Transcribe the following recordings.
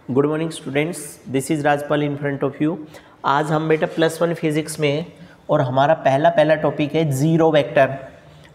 Good morning students, this is Rajpal in front of you. आज हम बेटा +1 फिजिक्स में और हमारा पहला टॉपिक है जीरो वेक्टर।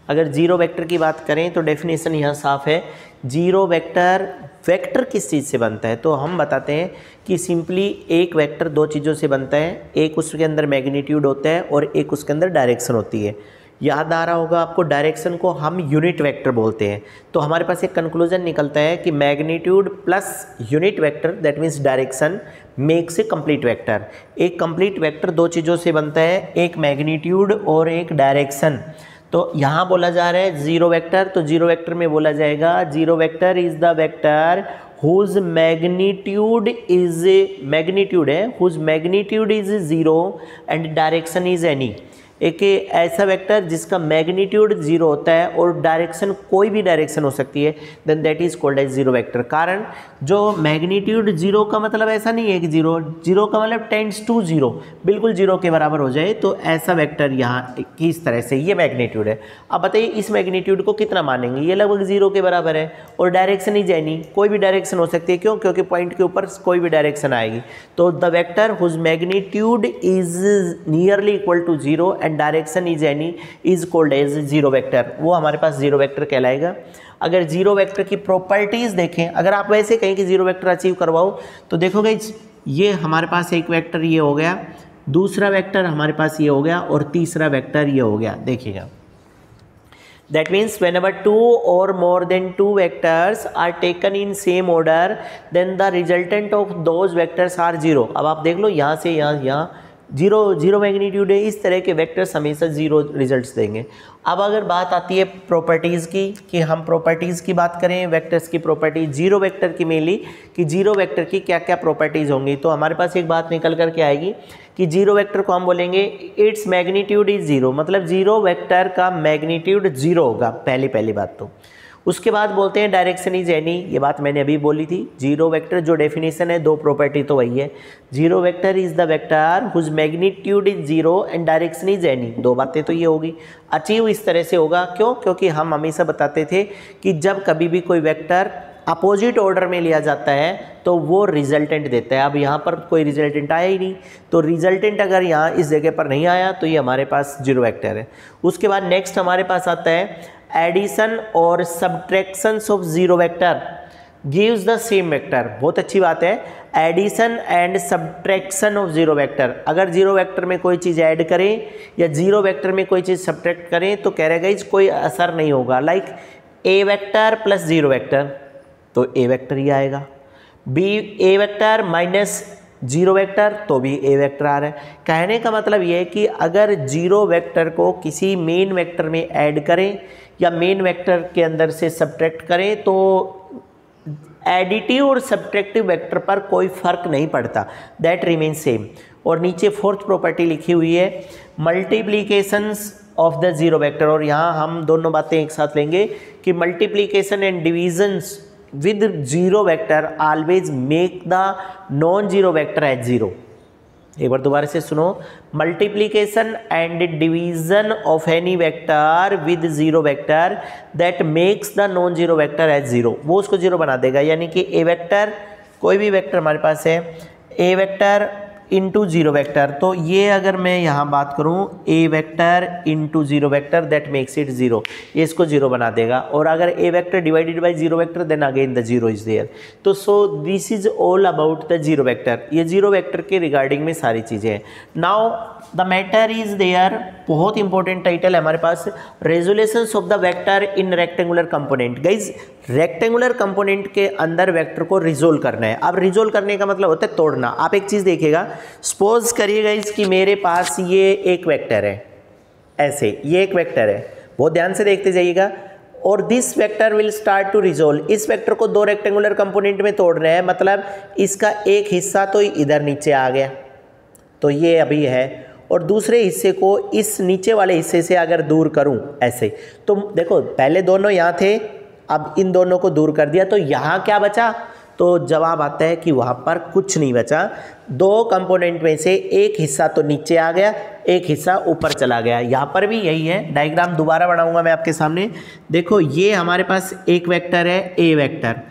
अगर जीरो वेक्टर की बात करें तो डेफिनेशन यहाँ साफ है। जीरो वेक्टर वेक्टर किस चीज़ से बनता है, तो हम बताते हैं कि सिंपली एक वेक्टर दो चीज़ों से बनता है। एक उसके अंदर मैग्नीट्यूड होता है और एक उसके अंदर डायरेक्शन होती है। याद आ रहा होगा आपको, डायरेक्शन को हम यूनिट वेक्टर बोलते हैं। तो हमारे पास एक कंक्लूजन निकलता है कि magnitude plus unit vector that means direction makes a complete vector. एक कंप्लीट वेक्टर दो चीज़ों से बनता है, एक मैग्नीट्यूड और एक डायरेक्शन। तो यहाँ बोला जा रहा है जीरो वेक्टर, तो जीरो वेक्टर में बोला जाएगा zero vector is the vector whose magnitude is zero and direction is any. एक ऐसा वेक्टर जिसका मैग्नीट्यूड जीरो होता है और डायरेक्शन कोई भी डायरेक्शन हो सकती है, then that is called as zero vector. कारण जो मैग्नीट्यूड जीरो का मतलब ऐसा नहीं है कि जीरो का मतलब टेंड्स टू जीरो, बिल्कुल जीरो के बराबर हो जाए, तो ऐसा वेक्टर यहाँ की इस तरह से ये मैग्नीट्यूड है। अब बताइए इस मैग्नीट्यूड को कितना मानेंगे, ये लगभग जीरो के बराबर है और डायरेक्शन ही जाए नहीं, कोई भी डायरेक्शन हो सकती है। क्यों? क्योंकि पॉइंट के ऊपर कोई भी डायरेक्शन आएगी। तो the vector whose magnitude is nearly equal to zero and direction is any is called as zero vector, वो हमारे पास जीरो वेक्टर कहलाएगा। अगर जीरो वेक्टर की प्रॉपर्टीज देखें, अगर आप वैसे कहीं कि जीरो वेक्टर अचीव करवाओ तो देखोगे ये हमारे पास एक वेक्टर ये हो गया, दूसरा वेक्टर हमारे पास ये हो गया और तीसरा वेक्टर ये हो गया। देखिएगा, that means whenever two or more than two vectors are taken in same order then the resultant of those vectors are zero। अब आप देख लो यहाँ से यहाँ जीरो मैग्नीट्यूड है, इस तरह के वेक्टर्स हमेशा जीरो रिजल्ट्स देंगे। अब अगर बात आती है प्रॉपर्टीज़ की, कि हम प्रॉपर्टीज़ की बात करें वेक्टर्स की प्रॉपर्टी, जीरो वेक्टर की मेनली कि जीरो वेक्टर की क्या क्या प्रॉपर्टीज़ होंगी, तो हमारे पास एक बात निकल कर के आएगी कि जीरो वेक्टर को हम बोलेंगे इट्स मैग्नीट्यूड इज जीरो, मतलब जीरो वेक्टर का मैग्नीट्यूड जीरो होगा, पहली बात। तो उसके बाद बोलते हैं डायरेक्शन इज एनी, ये बात मैंने अभी बोली थी। जीरो वेक्टर जो डेफिनेशन है, दो प्रॉपर्टी तो वही है, zero vector is the vector whose magnitude is zero and direction is any, दो बातें तो ये होगी। अचीव इस तरह से होगा, क्यों? क्योंकि हम हमेशा बताते थे कि जब कभी भी कोई वेक्टर अपोजिट ऑर्डर में लिया जाता है तो वो रिजल्टेंट देता है। अब यहाँ पर कोई रिजल्टेंट आया ही नहीं, तो रिजल्टेंट अगर यहाँ इस जगह पर नहीं आया तो ये हमारे पास जीरो वेक्टर है। उसके बाद नेक्स्ट हमारे पास आता है एडिशन और subtractions of zero vector gives the same vector. बहुत अच्छी बात है, addition and subtraction of zero vector. अगर जीरो वेक्टर में कोई चीज़ ऐड करें या जीरो वेक्टर में कोई चीज़ सब्ट्रैक्ट करें तो कह रहे गाइस कोई असर नहीं होगा। Like a vector plus zero vector तो ए वेक्टर ही आएगा, बी ए वेक्टर माइनस जीरो वेक्टर तो भी ए वेक्टर आ रहा है। कहने का मतलब ये है कि अगर जीरो वेक्टर को किसी मेन वेक्टर में ऐड करें या मेन वेक्टर के अंदर से सब्ट्रैक्ट करें तो एडिटिव और सब्ट्रैक्टिव वेक्टर पर कोई फर्क नहीं पड़ता, दैट रिमेन सेम। और नीचे फोर्थ प्रॉपर्टी लिखी हुई है multiplications of the zero vector, और यहाँ हम दोनों बातें एक साथ लेंगे कि multiplication and divisions with zero vector always make the non-zero vector as zero। एक बार दोबारा से सुनो, multiplication and division of any vector with zero vector that makes the non-zero vector as zero, वो उसको जीरो बना देगा। यानी कि a वेक्टर, कोई भी वेक्टर हमारे पास है, a vector into zero vector, तो ये अगर मैं यहाँ बात करूँ a vector into zero vector that makes it zero, ये इसको जीरो बना देगा। और अगर a vector divided by zero vector then again the zero is there. तो so this is all about the zero vector, ये जीरो वेक्टर के regarding में सारी चीज़ें हैं। Now the matter is there, बहुत इंपॉर्टेंट टाइटल है हमारे पास, resolutions of the vector in rectangular component. Guys rectangular component के अंदर वेक्टर को रिजोल्व करना है। अब रिजोल्व करने का मतलब होता है तोड़ना। आप एक चीज़ देखिएगा, सपोज करिएगा इसकी मेरे पास ये एक वेक्टर है, ऐसे ये एक वेक्टर है, बहुत ध्यान से देखते जाइएगा, और this vector will start to resolve. इस वेक्टर को दो रेक्टेंगुलर कंपोनेंट में तोड़ना है, मतलब इसका एक हिस्सा तो इधर नीचे आ गया, तो ये अभी है, और दूसरे हिस्से को इस नीचे वाले हिस्से से अगर दूर करूं ऐसे, तो देखो पहले दोनों यहाँ थे, अब इन दोनों को दूर कर दिया तो यहाँ क्या बचा, तो जवाब आता है कि वहाँ पर कुछ नहीं बचा। दो कंपोनेंट में से एक हिस्सा तो नीचे आ गया, एक हिस्सा ऊपर चला गया। यहाँ पर भी यही है, डायग्राम दोबारा बनाऊंगा मैं आपके सामने। देखो ये हमारे पास एक वेक्टर है ए वेक्टर,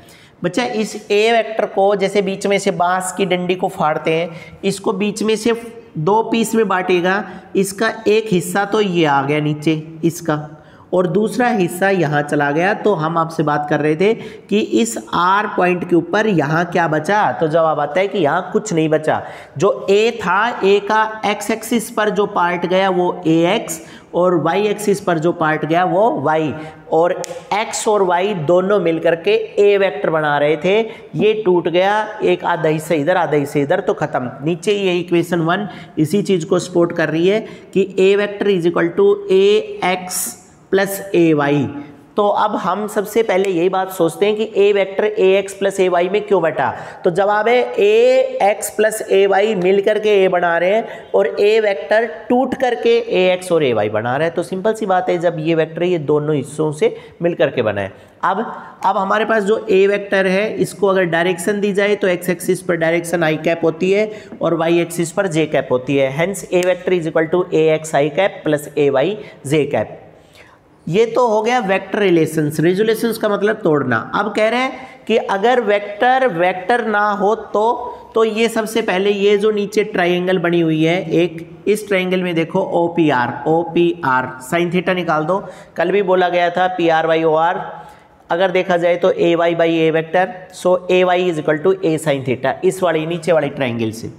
बच्चा इस ए वेक्टर को जैसे बीच में से बांस की डंडी को फाड़ते हैं, इसको बीच में से 2 पीस में बांटेगा। इसका एक हिस्सा तो ये आ गया नीचे इसका, और दूसरा हिस्सा यहाँ चला गया। तो हम आपसे बात कर रहे थे कि इस आर पॉइंट के ऊपर यहाँ क्या बचा, तो जवाब आता है कि यहाँ कुछ नहीं बचा। जो ए था, ए का एक्स एक्सिस पर जो पार्ट गया वो ए एक्स, और वाई एक्सिस पर जो पार्ट गया वो वाई, और एक्स और वाई दोनों मिलकर के ए वेक्टर बना रहे थे। ये टूट गया, एक आधा हिस्सा इधर आधा हिस्सा इधर, तो खत्म। नीचे ये इक्वेशन 1 इसी चीज को सपोर्ट कर रही है कि A vector is equal to A X plus A Y. तो अब हम सबसे पहले यही बात सोचते हैं कि A vector A X plus A Y में क्यों बटा, तो जवाब है A X plus A Y मिल करके ए बना रहे हैं, और ए वेक्टर टूट करके ए एक्स और ए वाई बना रहे हैं। तो सिंपल सी बात है, जब ये वेक्टर ये दोनों हिस्सों से मिल करके बना है। अब हमारे पास जो ए वेक्टर है, इसको अगर डायरेक्शन दी जाए तो एक्स एक्सिस पर डायरेक्शन आई कैप होती है और वाई एक्सिस पर जे कैप होती है। Hence A vector is equal to A X I cap plus A Y J cap. ये तो हो गया वेक्टर रिलेशंस। रिजोल्यूशंस का मतलब तोड़ना। अब कह रहे हैं कि अगर वेक्टर ना हो तो ये सबसे पहले ये जो नीचे ट्राइंगल बनी हुई है एक, इस ट्राइंगल में देखो O P R sine theta निकाल दो। कल भी बोला गया था P R by O R, अगर देखा जाए तो A Y by A vector, so A Y is equal to A sine theta, इस वाली नीचे वाली ट्राइंगल से।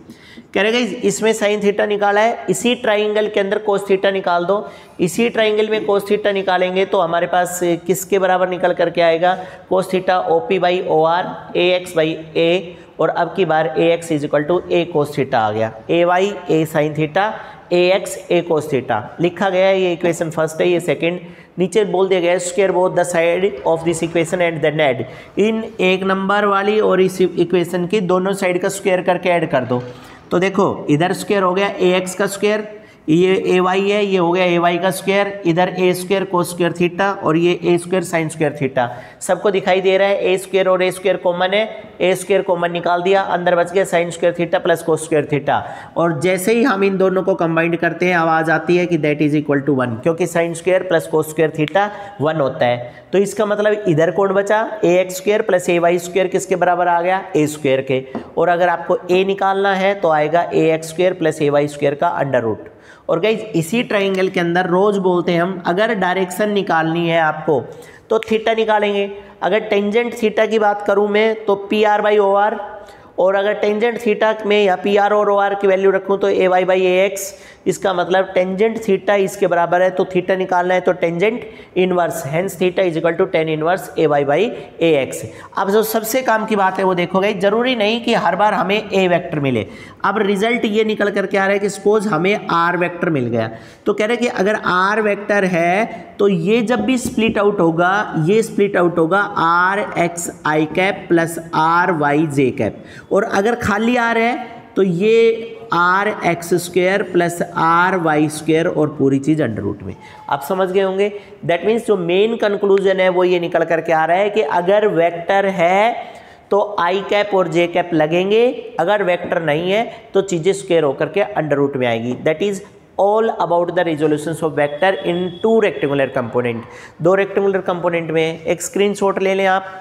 कह रहे गाइस इसमें साइन थीटा निकाला है, इसी ट्राइंगल के अंदर कोस थीटा निकाल दो। इसी ट्राइंगल में कोस थीटा निकालेंगे तो हमारे पास किसके बराबर निकल करके आएगा, cos theta O P by O R A X by A, और अब की बार A X is equal to A cos theta आ गया। A Y A sine theta, A X A cos theta लिखा गया है। ये इक्वेशन फर्स्ट है, ये सेकंड। नीचे बोल दिया गया है square both the side of this equation and then add. इन एक नंबर वाली और इस इक्वेशन की दोनों साइड का स्क्वायर करके ऐड कर दो। तो देखो इधर स्क्वायर हो गया ए एक्स का स्क्वायर, ये ए वाई है, ये हो गया ए वाई का स्क्वायर, इधर ए स्क्वायर कोस स्क्वायर थीटा, और ये ए स्क्वायर साइन स्क्वायर थीटा। सबको दिखाई दे रहा है ए स्क्वायर और ए स्क्वायर कॉमन है, ए स्क्वायर कॉमन निकाल दिया, अंदर बच गया sine square theta plus cos square theta. और जैसे ही हम इन दोनों को कंबाइंड करते हैं आवाज आती है कि दैट इज इक्वल टू 1, क्योंकि sine square plus cos square theta 1 होता है। तो इसका मतलब इधर कौन बचा, ए x square plus A Y square किसके बराबर आ गया, ए स्क्वायर के। और अगर आपको ए निकालना है तो आएगा ए x square plus A Y square का अंडर रूट। और गाइज इसी ट्राइंगल के अंदर रोज बोलते हैं हम, अगर डायरेक्शन निकालनी है आपको तो थीटा निकालेंगे। अगर टेंजेंट थीटा की बात करूं मैं तो P R by O R, और अगर टेंजेंट थीटा में या पी आर और ओ आर की वैल्यू रखूं तो A Y by A x. इसका मतलब टेंजेंट थीटा इसके बराबर है, तो थीटा निकालना है तो tangent inverse, hence theta is equal to tan inverse A Y by A X. अब जो सबसे काम की बात है वो देखोगे, जरूरी नहीं कि हर बार हमें ए वेक्टर मिले। अब रिजल्ट ये निकल करके आ रहा है कि सपोज हमें आर वेक्टर मिल गया, तो कह रहे हैं कि अगर आर वेक्टर है तो ये जब भी स्प्लिट आउट होगा, ये स्प्लिट आउट होगा R X I cap plus R Y J cap, और अगर खाली आर है तो ये R X square plus R Y square और पूरी चीज़ अंडर रूट में। आप समझ गए होंगे। दैट मीन्स जो मेन कंक्लूजन है वो ये निकल करके आ रहा है कि अगर वेक्टर है तो आई कैप और जे कैप लगेंगे, अगर वेक्टर नहीं है तो चीज़ें स्क्वायर होकर के अंडर रूट में आएगी। That is all about the resolutions of vector in 2 rectangular component. 2 rectangular component में एक स्क्रीनशॉट ले लें आप।